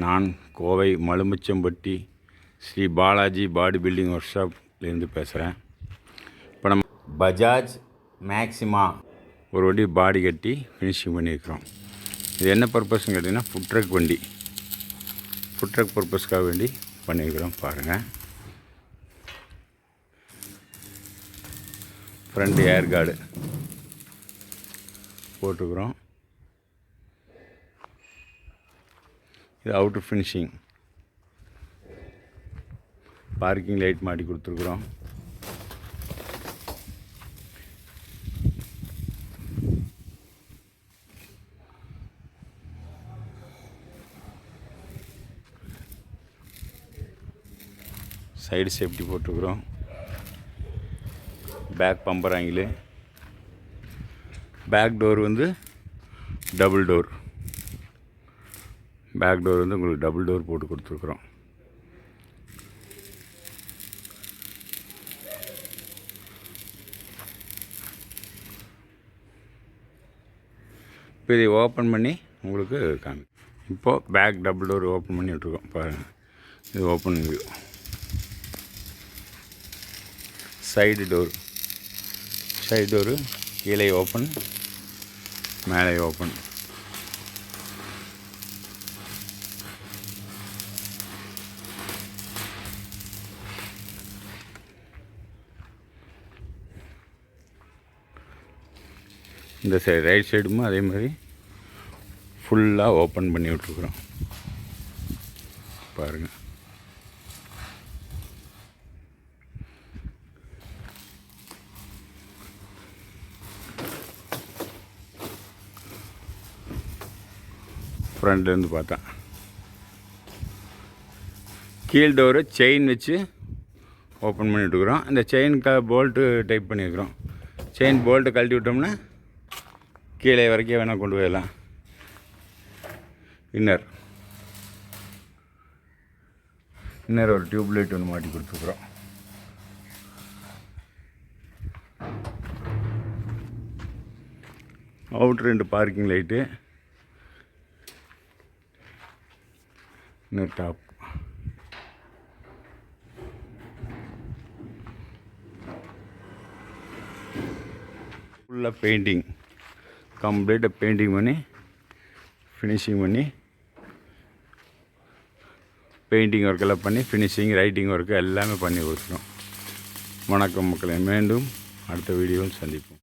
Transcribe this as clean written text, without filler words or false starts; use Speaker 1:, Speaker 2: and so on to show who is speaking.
Speaker 1: நான் Kovai Malumichampatti Sri Balaji body building ஒர்க் ஷாப்லேருந்து பேசுகிறேன். இப்போ நம்ம பஜாஜ் மேக்ஸிமா ஒரு வண்டி பாடி கட்டி ஃபினிஷிங் பண்ணியிருக்கிறோம். இது என்ன பர்பஸ்ன்னு கேட்டிங்கன்னா ஃபுட் ட்ரக் வண்டி, ஃபுட் ட்ரக் பர்பஸ்க்காக வேண்டி பண்ணியிருக்கிறோம். பாருங்கள், ஃப்ரண்ட் ஏர் கார்டு போட்டுக்கிறோம். இது அவுட்ரு ஃபினிஷிங். பார்க்கிங் லைட் மாட்டி கொடுத்துருக்குறோம். சைடு சேஃப்டி போட்டுருக்குறோம். Back bumper angle. Back door வந்து டபுள் டோர். பேக் டோர் வந்து உங்களுக்கு டபுள் டோர் போட்டு கொடுத்துருக்குறோம். இப்போ இதை ஓப்பன் பண்ணி உங்களுக்கு காமி. இப்போது பேக் டபுள் டோர் ஓப்பன் பண்ணி விட்ருக்கோம். பாருங்கள், இது ஓப்பன் வியூ. சைடு டோரு கீழே ஓப்பன், மேலே ஓப்பன். இந்த சைடு ரைட் சைடும் அதே மாதிரி ஃபுல்லாக ஓப்பன் பண்ணி விட்ருக்குறோம். பாருங்கள், ஃப்ரண்ட்லேருந்து பார்த்தா கீழ் டோரு செயின் வச்சு ஓப்பன் பண்ணி விட்டுக்கிறோம். இந்த செயினுக்கு போல்ட்டு டைப் பண்ணியிருக்கிறோம். செயின் போல்ட்டு கழட்டி விட்டோம்னா கீழே வரைக்கும் வேணால் கொண்டு போயிடலாம். இன்னர் ஒரு டியூப் லைட் ஒன்று மாட்டி கொடுத்துருக்குறோம். அவுட்ரு 2 பார்க்கிங் லைட்டு, இன்னர் டாப். ஃபுல்லாக பெயிண்டிங், கம்ப்ளீட்டாக பெயிண்டிங் பண்ணி ஃபினிஷிங் பண்ணி, பெயிண்டிங் ஒர்க்கெல்லாம் பண்ணி ஃபினிஷிங், ரைட்டிங் ஒர்க்கு எல்லாமே பண்ணி கொடுத்துருக்கோம். வணக்கம் மக்களே, மீண்டும் அடுத்த வீடியோவில் சந்திப்போம்.